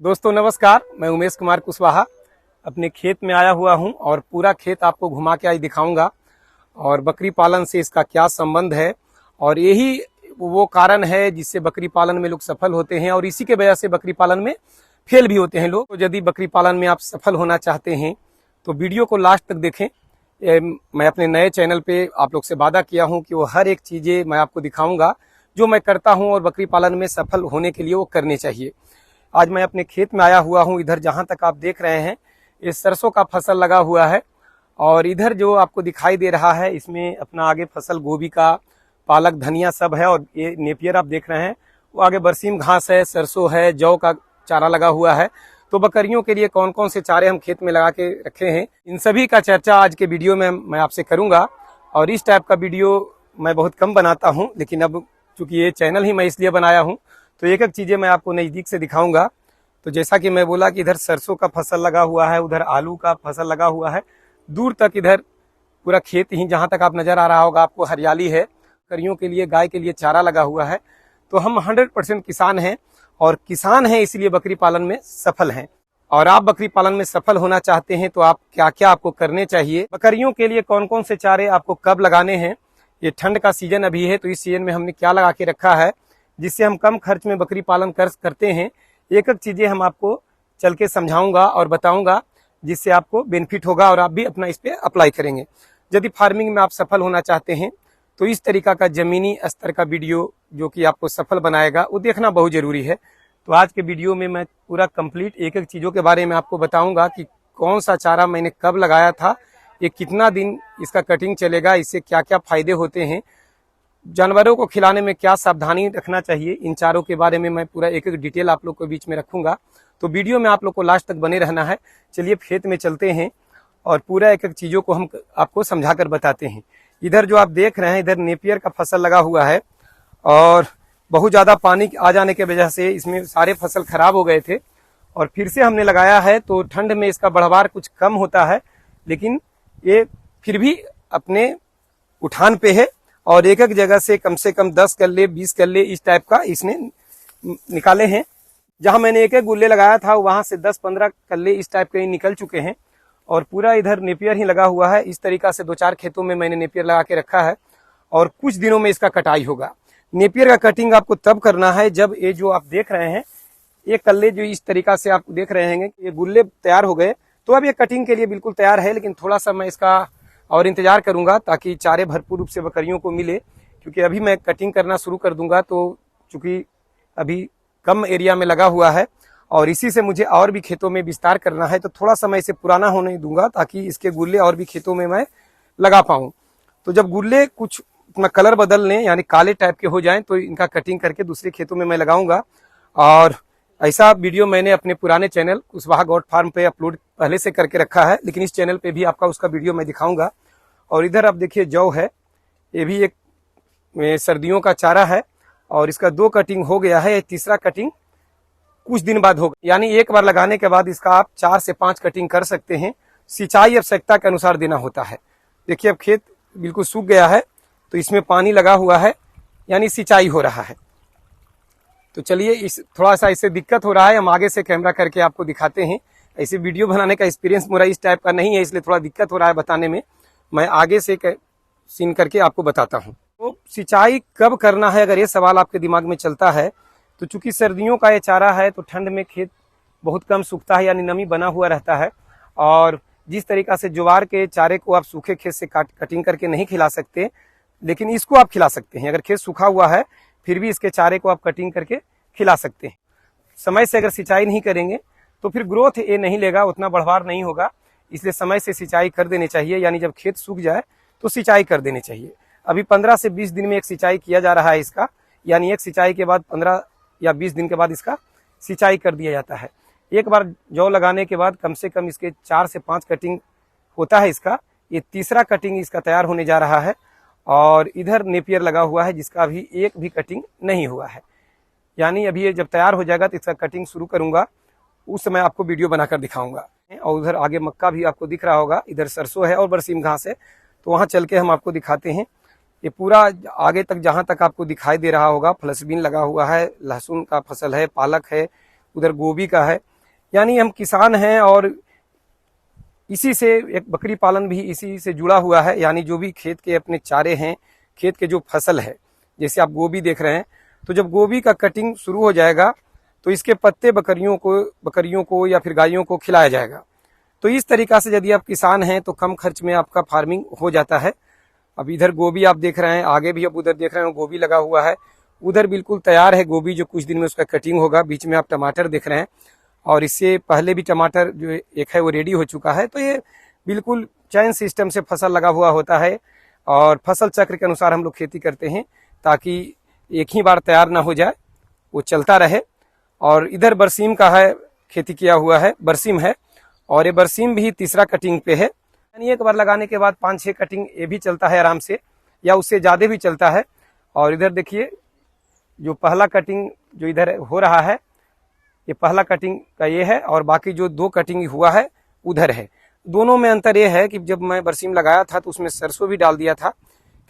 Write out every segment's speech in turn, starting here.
दोस्तों नमस्कार, मैं उमेश कुमार कुशवाहा अपने खेत में आया हुआ हूं और पूरा खेत आपको घुमा के आज दिखाऊंगा और बकरी पालन से इसका क्या संबंध है। और यही वो कारण है जिससे बकरी पालन में लोग सफल होते हैं और इसी के वजह से बकरी पालन में फेल भी होते हैं लोग। तो यदि बकरी पालन में आप सफल होना चाहते हैं तो वीडियो को लास्ट तक देखें। मैं अपने नए चैनल पे आप लोग से वादा किया हूं कि वो हर एक चीज़ें मैं आपको दिखाऊंगा जो मैं करता हूं और बकरी पालन में सफल होने के लिए वो करने चाहिए। आज मैं अपने खेत में आया हुआ हूं। इधर जहां तक आप देख रहे हैं ये सरसों का फसल लगा हुआ है और इधर जो आपको दिखाई दे रहा है इसमें अपना आगे फसल गोभी का, पालक, धनिया सब है। और ये नेपियर आप देख रहे हैं वो आगे बरसीम घास है, सरसों है, जौ का चारा लगा हुआ है। तो बकरियों के लिए कौन कौन से चारे हम खेत में लगा के रखे हैं, इन सभी का चर्चा आज के वीडियो में मैं आपसे करूंगा। और इस टाइप का वीडियो मैं बहुत कम बनाता हूं, लेकिन अब चूंकि ये चैनल ही मैं इसलिए बनाया हूं तो एक एक चीज़ें मैं आपको नज़दीक से दिखाऊंगा। तो जैसा कि मैं बोला कि इधर सरसों का फसल लगा हुआ है, उधर आलू का फसल लगा हुआ है, दूर तक इधर पूरा खेत ही जहां तक आप नज़र आ रहा होगा आपको हरियाली है। बकरियों के लिए, गाय के लिए चारा लगा हुआ है। तो हम 100% किसान हैं और किसान हैं इसलिए बकरी पालन में सफल हैं। और आप बकरी पालन में सफल होना चाहते हैं तो आप क्या क्या आपको करने चाहिए, बकरियों के लिए कौन कौन से चारे आपको कब लगाने हैं। ये ठंड का सीजन अभी है तो इस सीजन में हमने क्या लगा के रखा है जिससे हम कम खर्च में बकरी पालन करते हैं। एक एक चीज़ें हम आपको चल के समझाऊंगा और बताऊंगा जिससे आपको बेनिफिट होगा और आप भी अपना इस पे अप्लाई करेंगे। यदि फार्मिंग में आप सफल होना चाहते हैं तो इस तरीका का ज़मीनी स्तर का वीडियो जो कि आपको सफल बनाएगा वो देखना बहुत ज़रूरी है। तो आज के वीडियो में मैं पूरा कंप्लीट एक एक चीज़ों के बारे में आपको बताऊंगा कि कौन सा चारा मैंने कब लगाया था, ये कितना दिन इसका कटिंग चलेगा, इससे क्या क्या फ़ायदे होते हैं, जानवरों को खिलाने में क्या सावधानी रखना चाहिए, इन चारों के बारे में मैं पूरा एक एक डिटेल आप लोग के बीच में रखूंगा। तो वीडियो में आप लोग को लास्ट तक बने रहना है। चलिए खेत में चलते हैं और पूरा एक एक चीज़ों को हम आपको समझा कर बताते हैं। इधर जो आप देख रहे हैं इधर नेपियर का फसल लगा हुआ है और बहुत ज़्यादा पानी आ जाने की वजह से इसमें सारे फसल खराब हो गए थे और फिर से हमने लगाया है। तो ठंड में इसका बढ़वार कुछ कम होता है लेकिन ये फिर भी अपने उठान पे है और एक एक जगह से कम 10 कल्ले 20 कल्ले इस टाइप का इसने निकाले हैं। जहां मैंने एक एक गुल्ले लगाया था वहां से 10-15 कल्ले इस टाइप के निकल चुके हैं और पूरा इधर नेपियर ही लगा हुआ है। इस तरीका से 2-4 खेतों में मैंने नेपियर लगा के रखा है और कुछ दिनों में इसका कटाई होगा। नेपियर का कटिंग आपको तब करना है जब ये जो आप देख रहे हैं ये कल्ले जो इस तरीका से आप देख रहे हैं ये गुल्ले तैयार हो गए तो अब ये कटिंग के लिए बिल्कुल तैयार है। लेकिन थोड़ा सा मैं इसका और इंतजार करूंगा ताकि चारे भरपूर रूप से बकरियों को मिले, क्योंकि अभी मैं कटिंग करना शुरू कर दूंगा। तो चूंकि अभी कम एरिया में लगा हुआ है और इसी से मुझे और भी खेतों में विस्तार करना है तो थोड़ा सा मैं इसे पुराना होने दूंगा ताकि इसके गुल्ले और भी खेतों में मैं लगा पाऊँ। तो जब गुल्ले कुछ अपना कलर बदल लें यानी काले टाइप के हो जाएं तो इनका कटिंग करके दूसरे खेतों में मैं लगाऊंगा। और ऐसा वीडियो मैंने अपने पुराने चैनल कुशवाहा गॉट फार्म पे अपलोड पहले से करके रखा है, लेकिन इस चैनल पे भी आपका उसका वीडियो मैं दिखाऊंगा। और इधर आप देखिए जौ है, ये भी एक सर्दियों का चारा है और इसका 2 कटिंग हो गया है। तीसरा कटिंग कुछ दिन बाद होगा, यानी एक बार लगाने के बाद इसका आप 4 से 5 कटिंग कर सकते हैं। सिंचाई आवश्यकता के अनुसार देना होता है। देखिए अब खेत बिल्कुल सूख गया है तो इसमें पानी लगा हुआ है यानी सिंचाई हो रहा है। तो चलिए इस थोड़ा सा इससे दिक्कत हो रहा है, हम आगे से कैमरा करके आपको दिखाते हैं। ऐसे वीडियो बनाने का एक्सपीरियंस मेरा इस टाइप का नहीं है इसलिए थोड़ा दिक्कत हो रहा है बताने में। मैं आगे से सीन करके आपको बताता हूँ। तो सिंचाई कब करना है अगर ये सवाल आपके दिमाग में चलता है तो चूंकि सर्दियों का ये चारा है तो ठंड में खेत बहुत कम सूखता है यानी नमी बना हुआ रहता है। और जिस तरीका से ज्वार के चारे को आप सूखे खेत से कटिंग करके नहीं खिला सकते, लेकिन इसको आप खिला सकते हैं। अगर खेत सूखा हुआ है फिर भी इसके चारे को आप कटिंग करके खिला सकते हैं। समय से अगर सिंचाई नहीं करेंगे तो फिर ग्रोथ ये नहीं लेगा, उतना बढ़वार नहीं होगा, इसलिए समय से सिंचाई कर देनी चाहिए। यानी जब खेत सूख जाए तो सिंचाई कर देनी चाहिए। अभी 15 से 20 दिन में एक सिंचाई किया जा रहा है इसका, यानी एक सिंचाई के बाद 15 या 20 दिन के बाद इसका सिंचाई कर दिया जाता है। एक बार जौ लगाने के बाद कम से कम इसके 4 से 5 कटिंग होता है इसका। ये तीसरा कटिंग इसका तैयार होने जा रहा है और इधर नेपियर लगा हुआ है जिसका अभी एक भी कटिंग नहीं हुआ है। यानी अभी ये जब तैयार हो जाएगा तो इसका कटिंग शुरू करूंगा, उस समय आपको वीडियो बनाकर दिखाऊंगा। और उधर आगे मक्का भी आपको दिख रहा होगा, इधर सरसों है और बरसीम घास है, तो वहां चल के हम आपको दिखाते हैं। ये पूरा आगे तक जहां तक आपको दिखाई दे रहा होगा फ्लसबीन लगा हुआ है, लहसुन का फसल है, पालक है, उधर गोभी का है। यानी हम किसान हैं और इसी से एक बकरी पालन भी इसी से जुड़ा हुआ है। यानी जो भी खेत के अपने चारे हैं, खेत के जो फसल है, जैसे आप गोभी देख रहे हैं, तो जब गोभी का कटिंग शुरू हो जाएगा तो इसके पत्ते बकरियों को या फिर गायों को खिलाया जाएगा। तो इस तरीका से यदि आप किसान हैं तो कम खर्च में आपका फार्मिंग हो जाता है। अब इधर गोभी आप देख रहे हैं, आगे भी आप उधर देख रहे हैं गोभी लगा हुआ है, उधर बिल्कुल तैयार है गोभी, जो कुछ दिन में उसका कटिंग होगा। बीच में आप टमाटर देख रहे हैं और इससे पहले भी टमाटर जो एक है वो रेडी हो चुका है। तो ये बिल्कुल चैन सिस्टम से फसल लगा हुआ होता है और फसल चक्र के अनुसार हम लोग खेती करते हैं ताकि एक ही बार तैयार ना हो जाए, वो चलता रहे। और इधर बरसीम का है, खेती किया हुआ है, बरसीम है और ये बरसीम भी तीसरा कटिंग पे है। यानी एक बार लगाने के बाद 5-6 कटिंग ये भी चलता है आराम से, या उससे ज़्यादा भी चलता है। और इधर देखिए जो पहला कटिंग जो इधर हो रहा है, ये पहला कटिंग का ये है और बाकी जो 2 कटिंग हुआ है उधर है। दोनों में अंतर ये है कि जब मैं बरसीम लगाया था तो उसमें सरसों भी डाल दिया था,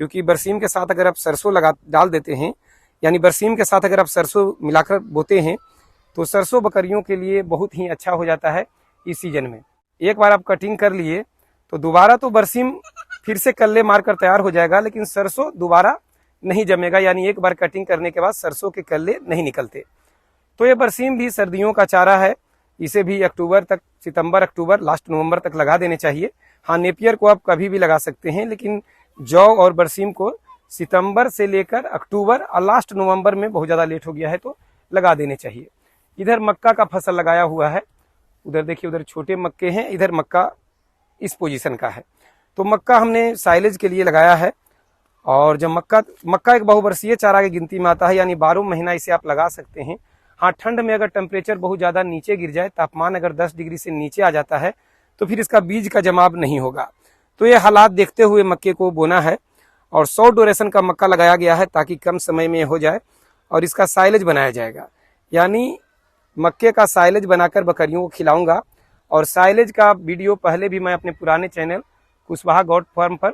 क्योंकि बरसीम के साथ अगर आप सरसों डाल देते हैं, यानी बरसीम के साथ अगर आप सरसों मिलाकर बोते हैं तो सरसों बकरियों के लिए बहुत ही अच्छा हो जाता है इस सीजन में। एक बार आप कटिंग कर लिए तो दोबारा तो बरसीम फिर से कल्ले मारकर तैयार हो जाएगा, लेकिन सरसों दोबारा नहीं जमेगा। यानी एक बार कटिंग करने के बाद सरसों के कल्ले नहीं निकलते। तो ये बरसीम भी सर्दियों का चारा है, इसे भी अक्टूबर तक, सितंबर अक्टूबर लास्ट नवंबर तक लगा देने चाहिए। हाँ, नेपियर को आप कभी भी लगा सकते हैं, लेकिन जौ और बरसीम को सितंबर से लेकर अक्टूबर और लास्ट नवंबर में बहुत ज़्यादा लेट हो गया है तो लगा देने चाहिए। इधर मक्का का फसल लगाया हुआ है, उधर देखिए उधर छोटे मक्के हैं, इधर मक्का इस पोजीशन का है। तो मक्का हमने साइलेज के लिए लगाया है। और जब मक्का एक बहुवर्षीय चारा की गिनती में आता है, यानी 12 महीना इसे आप लगा सकते हैं। हाँ, ठंड में अगर टेम्परेचर बहुत ज़्यादा नीचे गिर जाए, तापमान अगर 10 डिग्री से नीचे आ जाता है तो फिर इसका बीज का जमाव नहीं होगा। तो ये हालात देखते हुए मक्के को बोना है और 100 ड्यूरेशन का मक्का लगाया गया है ताकि कम समय में हो जाए और इसका साइलेज बनाया जाएगा। यानी मक्के का साइलेज बनाकर बकरियों को खिलाऊंगा। और साइलेज का वीडियो पहले भी मैं अपने पुराने चैनल कुशवाहा गॉड फार्म पर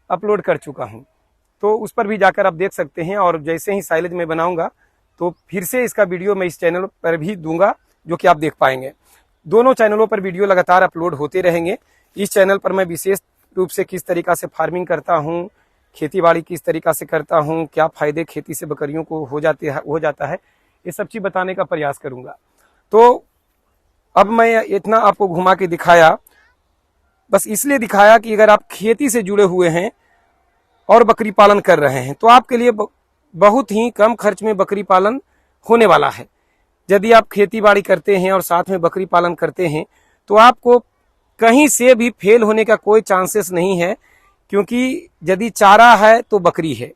अपलोड कर चुका हूं, तो उस पर भी जाकर आप देख सकते हैं। और जैसे ही साइलेज में बनाऊंगा तो फिर से इसका वीडियो मैं इस चैनल पर भी दूंगा, जो कि आप देख पाएंगे। दोनों चैनलों पर वीडियो लगातार अपलोड होते रहेंगे। इस चैनल पर मैं विशेष रूप से किस तरीका से फार्मिंग करता हूँ, खेती बाड़ी किस तरीका से करता हूँ, क्या फायदे खेती से बकरियों को हो जाता है, ये सब चीज बताने का प्रयास करूंगा। तो अब मैं इतना आपको घुमा के दिखाया, बस इसलिए दिखाया कि अगर आप खेती से जुड़े हुए हैं और बकरी पालन कर रहे हैं तो आपके लिए बहुत ही कम खर्च में बकरी पालन होने वाला है। यदि आप खेती बाड़ी करते हैं और साथ में बकरी पालन करते हैं तो आपको कहीं से भी फेल होने का कोई चांसेस नहीं है, क्योंकि यदि चारा है तो बकरी है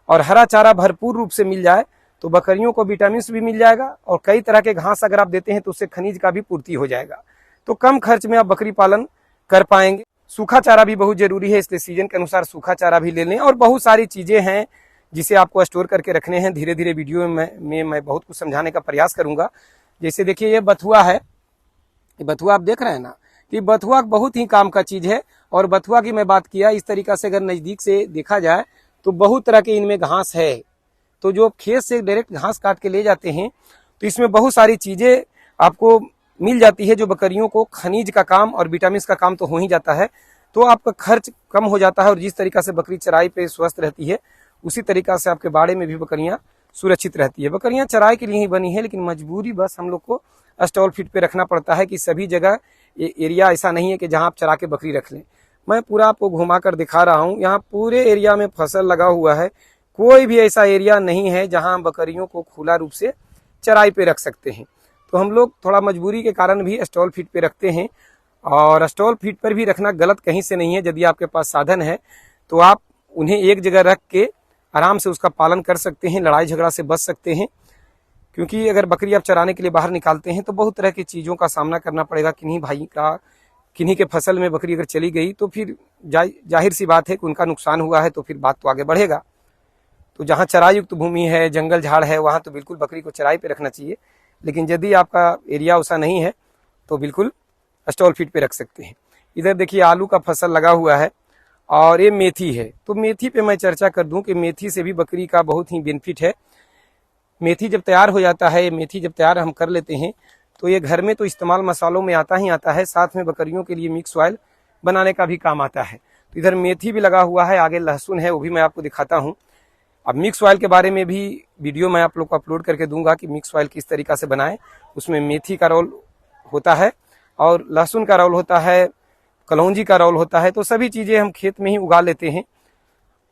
और हरा चारा भरपूर रूप से मिल जाए तो बकरियों को विटामिन भी मिल जाएगा और कई तरह के घास अगर आप देते हैं तो उससे खनिज का भी पूर्ति हो जाएगा। तो कम खर्च में आप बकरी पालन कर पाएंगे। सूखा चारा भी बहुत जरूरी है, इसलिए सीजन के अनुसार सूखा चारा भी ले लें। और बहुत सारी चीजें हैं जिसे आपको स्टोर करके रखने हैं। धीरे धीरे वीडियो में मैं बहुत कुछ समझाने का प्रयास करूंगा। जैसे देखिए ये बथुआ है, ये बथुआ आप देख रहे हैं ना, कि बथुआ बहुत ही काम का चीज है। और बथुआ की मैं बात किया, इस तरीका से अगर नजदीक से देखा जाए तो बहुत तरह के इनमें घास है। तो जो खेत से डायरेक्ट घास काट के ले जाते हैं तो इसमें बहुत सारी चीजें आपको मिल जाती है, जो बकरियों को खनिज का काम और विटामिन का काम तो हो ही जाता है। तो आपका खर्च कम हो जाता है और जिस तरीका से बकरी चराई पे स्वस्थ रहती है उसी तरीका से आपके बाड़े में भी बकरियां सुरक्षित रहती है। बकरियां चराई के लिए ही बनी है, लेकिन मजबूरी बस हम लोग को स्टॉल फीड पे रखना पड़ता है कि सभी जगह एरिया ऐसा नहीं है कि जहां आप चरा के बकरी रख लें। मैं पूरा आपको घुमा कर दिखा रहा हूँ। यहाँ पूरे एरिया में फसल लगा हुआ है, कोई भी ऐसा एरिया नहीं है जहां बकरियों को खुला रूप से चराई पे रख सकते हैं। तो हम लोग थोड़ा मजबूरी के कारण भी स्टॉल फीड पे रखते हैं। और स्टॉल फीड पर भी रखना गलत कहीं से नहीं है। यदि आपके पास साधन है तो आप उन्हें एक जगह रख के आराम से उसका पालन कर सकते हैं, लड़ाई झगड़ा से बच सकते हैं। क्योंकि अगर बकरी आप चराने के लिए बाहर निकालते हैं तो बहुत तरह की चीज़ों का सामना करना पड़ेगा। किन्हीं के फसल में बकरी अगर चली गई तो फिर जाहिर सी बात है कि उनका नुकसान हुआ है, तो फिर बात तो आगे बढ़ेगा। तो जहाँ चराई युक्त भूमि है, जंगल झाड़ है, वहाँ तो बिल्कुल बकरी को चराई पे रखना चाहिए। लेकिन यदि आपका एरिया वैसा नहीं है तो बिल्कुल स्टॉल फीड पे रख सकते हैं। इधर देखिए आलू का फसल लगा हुआ है और ये मेथी है। तो मेथी पे मैं चर्चा कर दूं कि मेथी से भी बकरी का बहुत ही बेनिफिट है। मेथी जब तैयार हो जाता है, मेथी जब तैयार हम कर लेते हैं तो ये घर में तो इस्तेमाल मसालों में आता ही आता है, साथ में बकरियों के लिए मिक्स ऑयल बनाने का भी काम आता है। तो इधर मेथी भी लगा हुआ है, आगे लहसुन है, वो भी मैं आपको दिखाता हूँ। अब मिक्स ऑयल के बारे में भी वीडियो मैं आप लोग को अपलोड करके दूंगा कि मिक्स ऑयल किस तरीका से बनाएं। उसमें मेथी का रोल होता है और लहसुन का रोल होता है, कलौंजी का रोल होता है। तो सभी चीज़ें हम खेत में ही उगा लेते हैं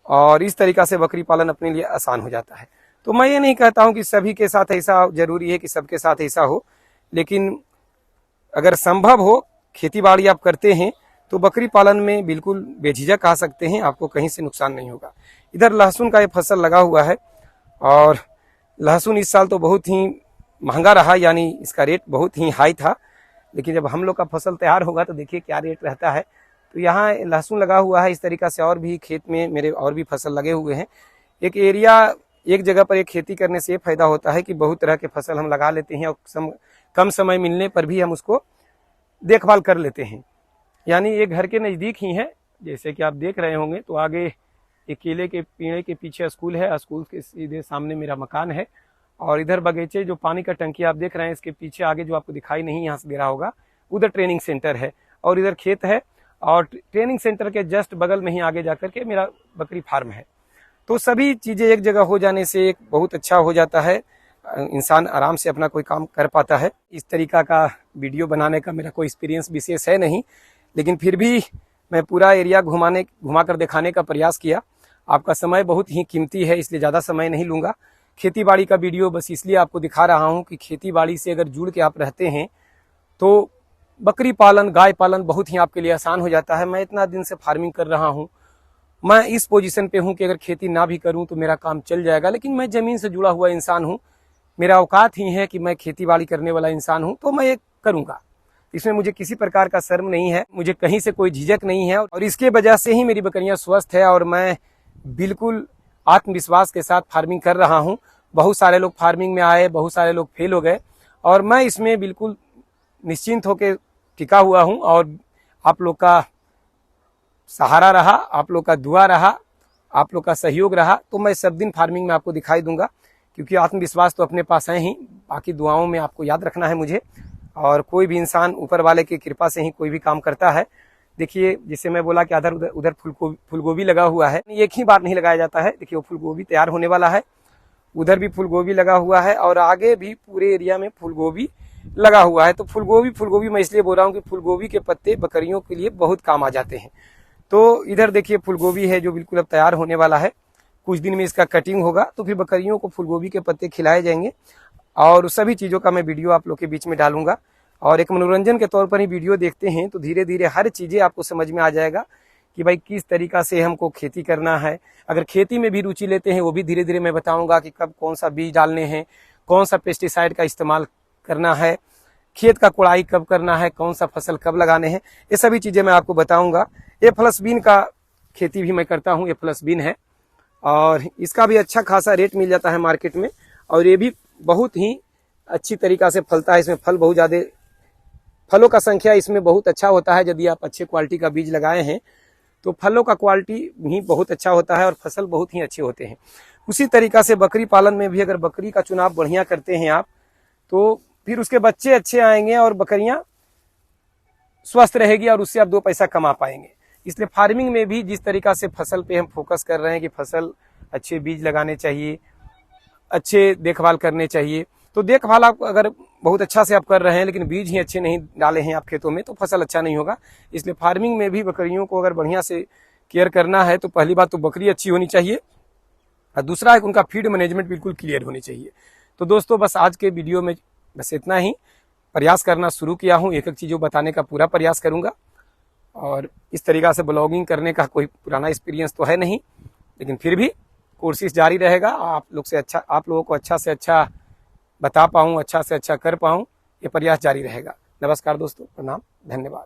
और इस तरीका से बकरी पालन अपने लिए आसान हो जाता है। तो मैं ये नहीं कहता हूँ कि सभी के साथ ऐसा जरूरी है कि सबके साथ ऐसा हो, लेकिन अगर संभव हो, खेती बाड़ी आप करते हैं तो बकरी पालन में बिल्कुल बेझिझक आ सकते हैं, आपको कहीं से नुकसान नहीं होगा। इधर लहसुन का ये फसल लगा हुआ है और लहसुन इस साल तो बहुत ही महंगा रहा, यानी इसका रेट बहुत ही हाई था। लेकिन जब हम लोग का फसल तैयार होगा तो देखिए क्या रेट रहता है। तो यहाँ लहसुन लगा हुआ है, इस तरीका से और भी खेत में मेरे और भी फसल लगे हुए हैं। एक जगह पर एक खेती करने से ये फायदा होता है कि बहुत तरह के फसल हम लगा लेते हैं और कम समय मिलने पर भी हम उसको देखभाल कर लेते हैं। यानी ये घर के नज़दीक ही है, जैसे कि आप देख रहे होंगे। तो आगे एक केले के पेड़ के पीछे स्कूल है, स्कूल के सीधे सामने मेरा मकान है और इधर बगीचे, जो पानी का टंकी आप देख रहे हैं, इसके पीछे आगे जो आपको दिखाई नहीं यहाँ से दे रहा होगा, उधर ट्रेनिंग सेंटर है और इधर खेत है और ट्रेनिंग सेंटर के जस्ट बगल में ही आगे जाकर के मेरा बकरी फार्म है। तो सभी चीज़ें एक जगह हो जाने से एक बहुत अच्छा हो जाता है, इंसान आराम से अपना कोई काम कर पाता है। इस तरीका का वीडियो बनाने का मेरा कोई एक्सपीरियंस विशेष है नहीं, लेकिन फिर भी मैं पूरा एरिया घुमा कर दिखाने का प्रयास किया। आपका समय बहुत ही कीमती है, इसलिए ज़्यादा समय नहीं लूँगा। खेती बाड़ी का वीडियो बस इसलिए आपको दिखा रहा हूँ कि खेती बाड़ी से अगर जुड़ के आप रहते हैं तो बकरी पालन, गाय पालन बहुत ही आपके लिए आसान हो जाता है। मैं इतना दिन से फार्मिंग कर रहा हूँ, मैं इस पोजीशन पे हूँ कि अगर खेती ना भी करूँ तो मेरा काम चल जाएगा, लेकिन मैं ज़मीन से जुड़ा हुआ इंसान हूँ। मेरा औकात ही है कि मैं खेती बाड़ी करने वाला इंसान हूँ, तो मैं ये करूँगा। इसमें मुझे किसी प्रकार का शर्म नहीं है, मुझे कहीं से कोई झिझक नहीं है और इसके वजह से ही मेरी बकरियां स्वस्थ है और मैं बिल्कुल आत्मविश्वास के साथ फार्मिंग कर रहा हूं। बहुत सारे लोग फार्मिंग में आए, बहुत सारे लोग फेल हो गए और मैं इसमें बिल्कुल निश्चिंत होकर टिका हुआ हूं और आप लोग का सहारा रहा, आप लोग का दुआ रहा, आप लोग का सहयोग रहा, तो मैं सब दिन फार्मिंग में आपको दिखाई दूंगा। क्योंकि आत्मविश्वास तो अपने पास है ही, बाकी दुआओं में आपको याद रखना है मुझे। और कोई भी इंसान ऊपर वाले की कृपा से ही कोई भी काम करता है। देखिए, जिससे मैं बोला कि उधर फूलगोभी लगा हुआ है, एक ही बार नहीं लगाया जाता है। देखिए, वो फूलगोभी तैयार होने वाला है, उधर भी फूलगोभी लगा हुआ है और आगे भी पूरे एरिया में फूलगोभी लगा हुआ है। तो फूलगोभी मैं इसलिए बोल रहा हूँ कि फूलगोभी के पत्ते बकरियों के लिए बहुत काम आ जाते हैं। तो इधर देखिए फूलगोभी है जो बिल्कुल अब तैयार होने वाला है, कुछ दिन में इसका कटिंग होगा, तो फिर बकरियों को फूलगोभी के पत्ते खिलाए जाएंगे और सभी चीज़ों का मैं वीडियो आप लोग के बीच में डालूंगा। और एक मनोरंजन के तौर पर ही वीडियो देखते हैं तो धीरे धीरे हर चीज़ें आपको समझ में आ जाएगा कि भाई किस तरीका से हमको खेती करना है। अगर खेती में भी रुचि लेते हैं, वो भी धीरे धीरे मैं बताऊंगा कि कब कौन सा बीज डालने हैं, कौन सा पेस्टिसाइड का इस्तेमाल करना है, खेत का कोड़ाई कब करना है, कौन सा फसल कब लगाने हैं, ये सभी चीज़ें मैं आपको बताऊँगा। A+ बीन का खेती भी मैं करता हूँ, A+ बीन है और इसका भी अच्छा खासा रेट मिल जाता है मार्केट में और ये भी बहुत ही अच्छी तरीका से फलता है। इसमें फल बहुत ज़्यादा, फलों का संख्या इसमें बहुत अच्छा होता है। यदि आप अच्छे क्वालिटी का बीज लगाए हैं तो फलों का क्वालिटी भी बहुत अच्छा होता है और फसल बहुत ही अच्छे होते हैं। उसी तरीका से बकरी पालन में भी अगर बकरी का चुनाव बढ़िया करते हैं आप, तो फिर उसके बच्चे अच्छे आएंगे और बकरियां स्वस्थ रहेगी और उससे आप 2 पैसा कमा पाएंगे। इसलिए फार्मिंग में भी जिस तरीका से फसल पे हम फोकस कर रहे हैं कि फसल अच्छे बीज लगाने चाहिए, अच्छे देखभाल करने चाहिए, तो देखभाल आप अगर बहुत अच्छा से आप कर रहे हैं लेकिन बीज ही अच्छे नहीं डाले हैं आप खेतों में, तो फसल अच्छा नहीं होगा। इसलिए फार्मिंग में भी बकरियों को अगर बढ़िया से केयर करना है तो पहली बात तो बकरी अच्छी होनी चाहिए और दूसरा है उनका फीड मैनेजमेंट बिल्कुल क्लियर होनी चाहिए। तो दोस्तों, बस आज के वीडियो में बस इतना ही। प्रयास करना शुरू किया हूँ, एक एक चीज़ों बताने का पूरा प्रयास करूँगा और इस तरीका से ब्लॉगिंग करने का कोई पुराना एक्सपीरियंस तो है नहीं, लेकिन फिर भी कोशिश जारी रहेगा। आप लोगों को अच्छा से अच्छा बता पाऊँ, अच्छा से अच्छा कर पाऊँ, ये प्रयास जारी रहेगा। नमस्कार दोस्तों, प्रणाम, धन्यवाद।